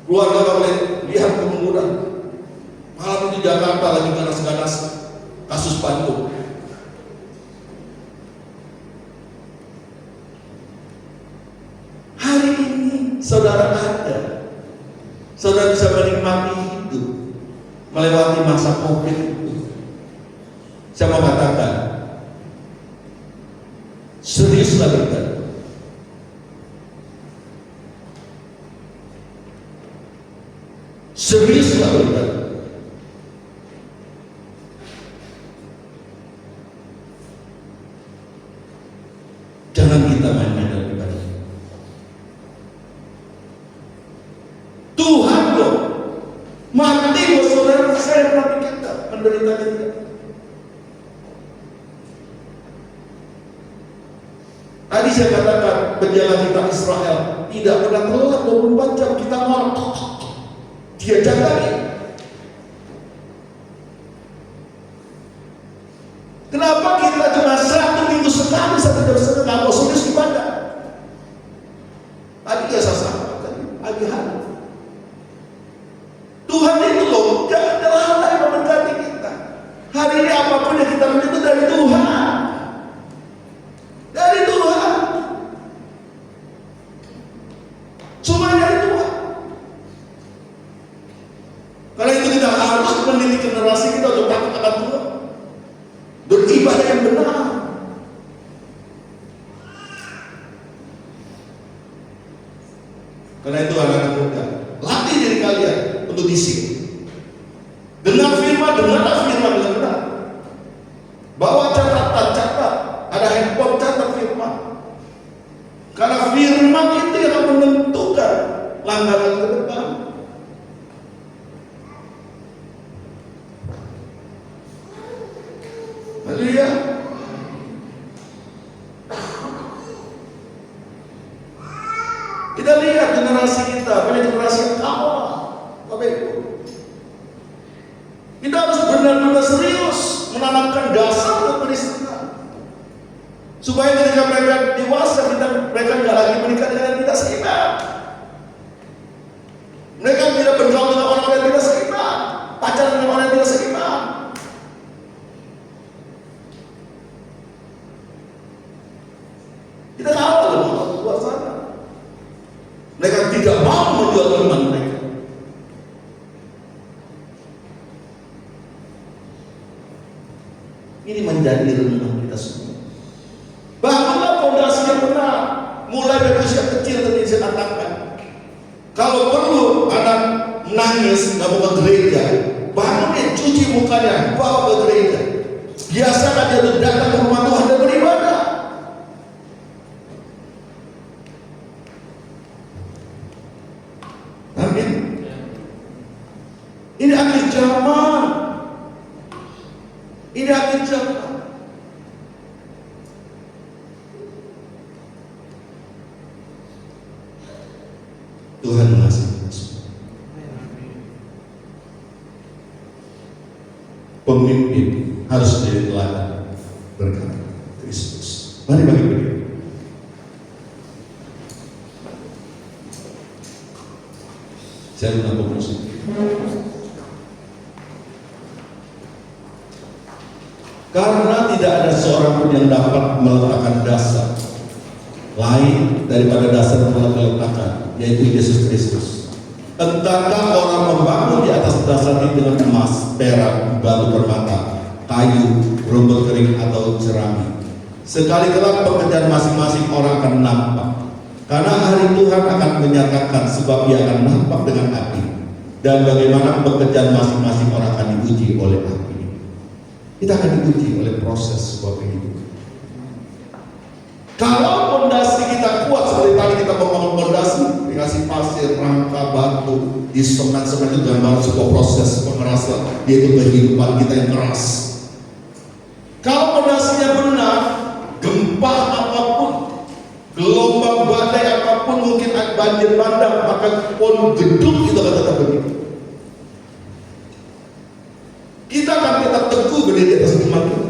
Keluarga nggak boleh lihat kerumunan. Malam itu Jakarta lagi ganas-ganas kasus Bandung. Hari ini saudara ada, saudara bisa menikmati hidup melewati masa COVID itu. Saya mau katakan, seriuslah kita. Seriuslah kita. Jangan kita main-main dalam ibadah. Tuhan loh mati buat saudara saya tapi kita menderita kita. Tadi saya katakan penjaga kita Israel tidak pernah telat 24 jam kita mau dia jagain. Kenapa kita cuma 1 minggu sekali 1 jam setengah mau serius ibadah? Tadi ya saya sampaikan pagi-hari. Tuhan itu loh gak ada hal lain memberkati kita. Hari ini apapun yang kita minta itu dari Tuhan. Dari Tuhan. Cuma dari Tuhan. Karena itu kita harus mendidik generasi kita untuk takut akan Tuhan. Beribadah yang benar. Karena itu anak-anak muda, latih diri kalian untuk disiplin. Dengar firman, dengarlah firman dengan benar. Bawa catatan, catat. Ada handphone, catat firman. Karena firman itu yang akan menentukan langkah ke depan. Haleluya. Kita lihat generasi kita, banyak generasi yang kalah. Bapak Ibu, kita harus benar-benar serius menanamkan dasar kekristenan supaya ketika mereka dewasa mereka tidak lagi menikah dengan yang tidak seiman. Mereka tidak bergaul dengan orang yang tidak seiman. Ini menjadi renungan kita semua. Bangunlah fondasi yang benar. Mulai dari usia kecil tadi saya katakan. Kalau perlu anak nangis nggak mau ke gereja, bangunin, cuci mukanya, bawa ke gereja. Biasakan dia datang ke rumah Tuhan dan beribadah. Amin. Ini akhir zaman. Ini akhir zaman. Tuhan mengasihi kita semua. Pemimpin harus menjadi teladan berkat Kristus. Mari bagi berdiri. Saya menambah musik. Karena tidak ada seorang pun yang dapat meletakkan dasar lain daripada dasar yang telah diletakkan, yaitu Yesus Kristus. Entahkah orang membangun di atas dasar ini dengan emas, perak, batu permata, kayu, rumput kering atau jerami. Sekali kelak pekerjaan masing-masing orang akan nampak. Karena hari Tuhan akan menyatakan, sebab Ia akan nampak dengan api. Dan bagaimana pekerjaan masing-masing orang akan diuji oleh api. Kita akan diuji oleh proses sebuah kehidupan. Kalau fondasi kita kuat, seperti tadi kita membangun fondasi, dikasih pasir, rangka, batu, di semen-semen itu gambar sebuah proses pengerasan, yaitu kehidupan kita yang keras. Kalau fondasinya benar, gempa apapun, gelombang badai apapun, mungkin banjir bandang, maka pun gedung itu akan tetap begitu. Kita akan tetap teguh berdiri di atas iman kita.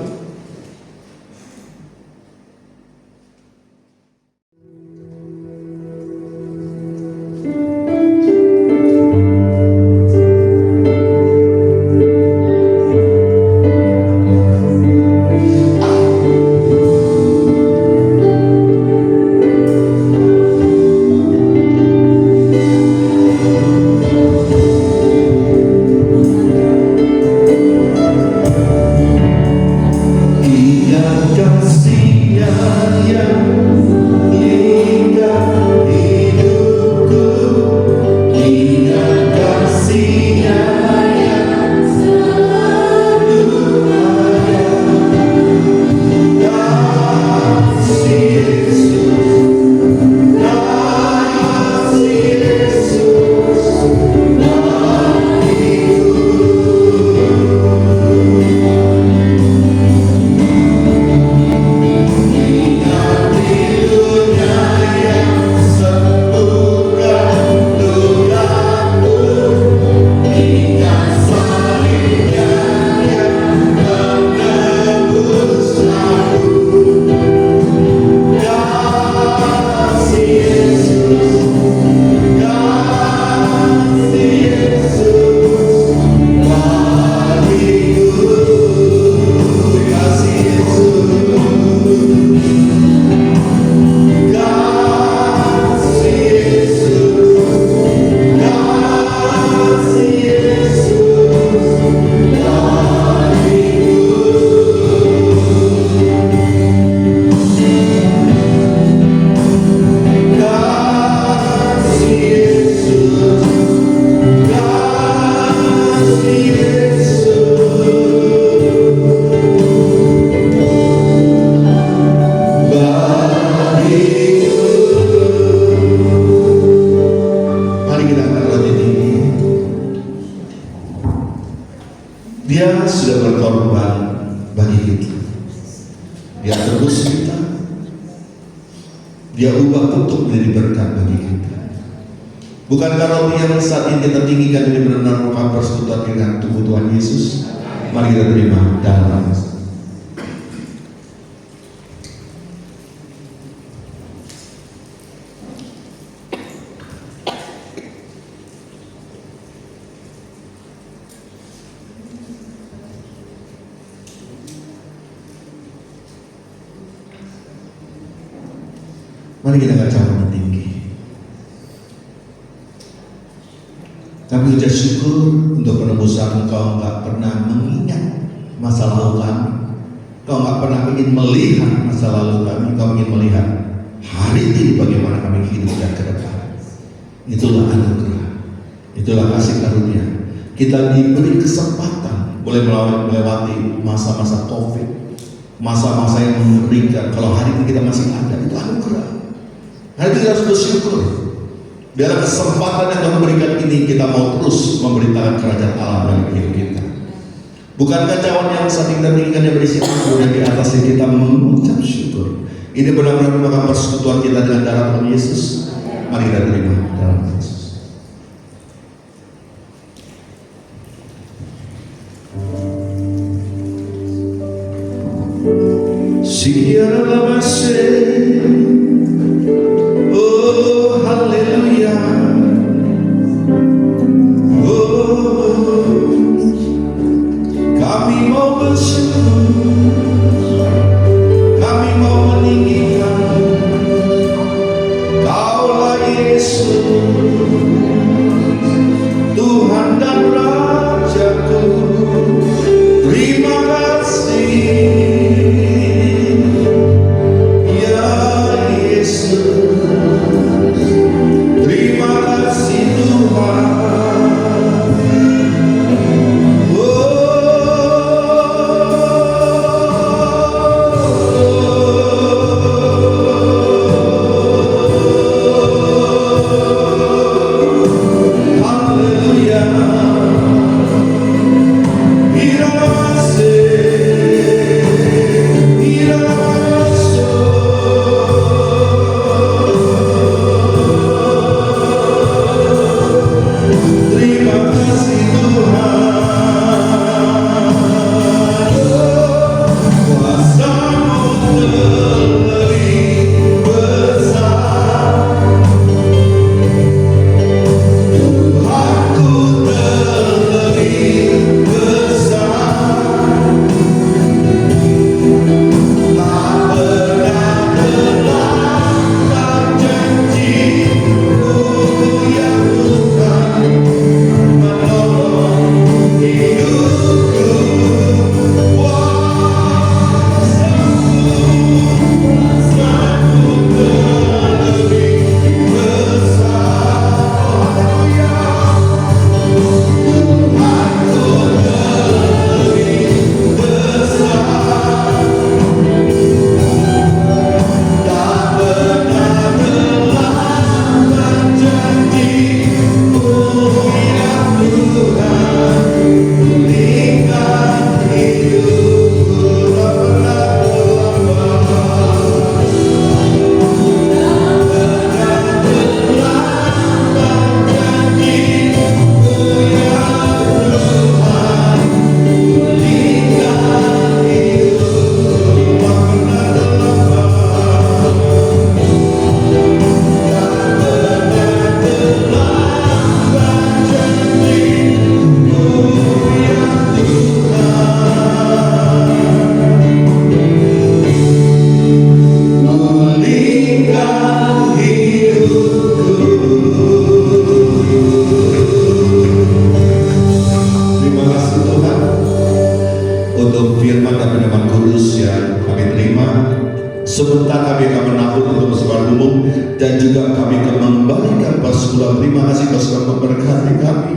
Dia sudah berkorban bagi kita. Dia terus kita. Dia ubah untuk menjadi berkat bagi kita. Bukankah roti yang saat ini kita tinggikan ini benar-benar merupakan persekutuan dengan tubuh Tuhan Yesus? Mari kita terima dalam nama. Mari kita baca sama tinggi. Kami ucap syukur untuk penebusan Engkau enggak pernah mengingat masa lalu kami. Kau nggak pernah ingin melihat masa lalu kami, kau ingin melihat hari ini bagaimana kami hidup dan ke depan. Itulah anugerah, itulah kasih karunia. Kita diberi kesempatan boleh melewati masa-masa COVID, masa-masa yang mengerikan. Kalau hari ini kita masih ada, itu anugerah. Hari ini kita harus bersyukur. Biarlah kesempatan yang Tuhan berikan ini kita mau terus memberitakan kerajaan Allah dalam hidup kita. Bukankah cawan yang saat kita tinggikan yang berisi kemudian di atasnya kita mengucap syukur. Ini benar-benar merupakan persekutuan kita dengan darah Tuhan Yesus. Mari kita terima dalam Yesus. Siapa masih? Oh haleluya. Oh kami mau bersyukur, kami mau meninggikan Kaulah Yesus, Tuhan dan Rajaku. Terima kasih ya Yesus, terima kasih Tuhan. Sebentar kami akan menabur untuk persekutuan umum dan juga kami akan memberikan persekutuan. Terima kasih persekutuan memberkati kami,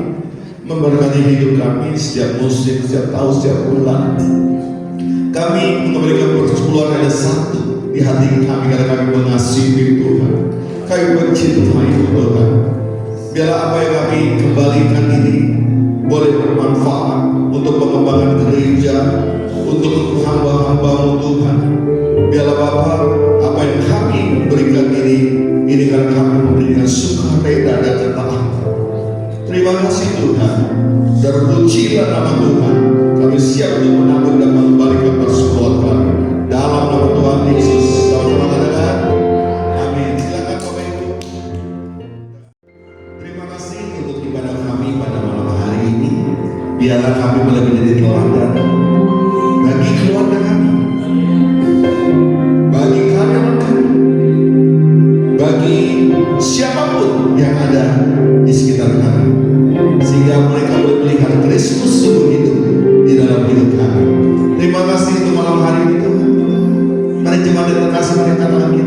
memberkati hidup kami setiap musim, setiap tahun, setiap bulan. Kami memberikan persekutuan ada satu di hati kami karena kami mengasihi Tuhan. Kami mencintai Tuhan. Biarlah apa yang kami kembalikan ini boleh bermanfaat untuk pengembangan gereja, untuk hamba-hamba Tuhan. Biarlah Bapa, apa yang kami berikan ini karena kami memberikan sukacita dan ketaatan. Terima kasih Tuhan. Terpujilah nama Tuhan. Kami siap untuk menabur dan mengembalikan persekutuan kami dalam nama Tuhan Yesus. Sama-sama katakan amin. Silakan Bapak Ibu. Terima kasih untuk ibadah kami pada malam hari ini. Biarlah kami boleh menjadi teladan bagi keluarga kami, bagi karyawan kami, bagi siapapun yang ada di sekitar kami, sehingga mereka boleh melihat Kristus sungguh hidup di dalam hidup kami. Terima kasih untuk malam hari ini. jemaat yang terkasih, mereka Tuhan kita.